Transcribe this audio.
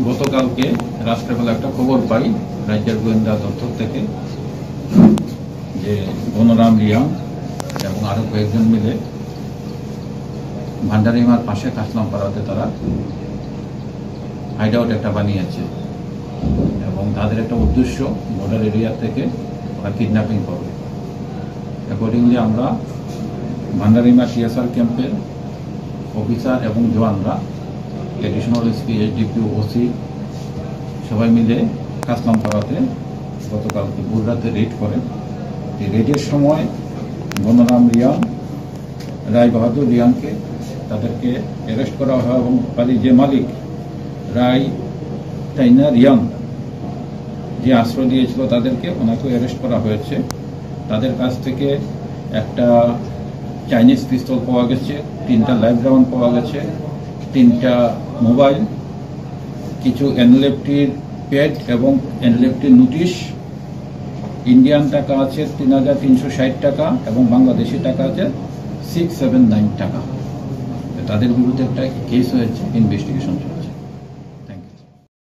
গতকালকে রাত্রেবেলা একটা খবর পাই রাজ্যের গোয়েন্দা দপ্তর থেকে যে বনরাম রিয়াং এবং আরো কয়েকজন মিলে ভান্ডারিমার পাশে কাসলামপাড়াতে তারা হাইড আউট একটা বানিয়েছে এবং তাদের একটা উদ্দেশ্য বর্ডার এরিয়া থেকে ওরা কিডন্যাপিং করবে। অ্যাকর্ডিংলি আমরা ভান্ডারিমা টিএসআর ক্যাম্পের অফিসার এবং জওয়ানরা এডিশনাল এসপি এসডিপি ওসি সবাই মিলে কাসলামপাড়াতে গতকালকে ভোর রাতে রেড করে। এই রেডের সময় বনরাম রিয়াং, রায় বাহাদুর রিয়াংকে তাদেরকে অ্যারেস্ট করা হয় এবং বাড়ির যে মালিক রায় তাইনা রিয়াং যে আশ্রয় দিয়েছিল তাদেরকে ওনাকেও অ্যারেস্ট করা হয়েছে। তাদের কাছ থেকে একটা চাইনিজ পিস্তল পাওয়া গেছে, 3টা লাইভ রাউন্ড পাওয়া গেছে, 3টা মোবাইল, কিছু এনএলএফটির প্যাড এবং এনএলএফটির নোটিশ, ইন্ডিয়ান টাকা আছে 3,360 টাকা এবং বাংলাদেশি টাকা আছে 679 টাকা। তাদের বিরুদ্ধে একটা কেস হয়েছে, ইনভেস্টিগেশন চলছে।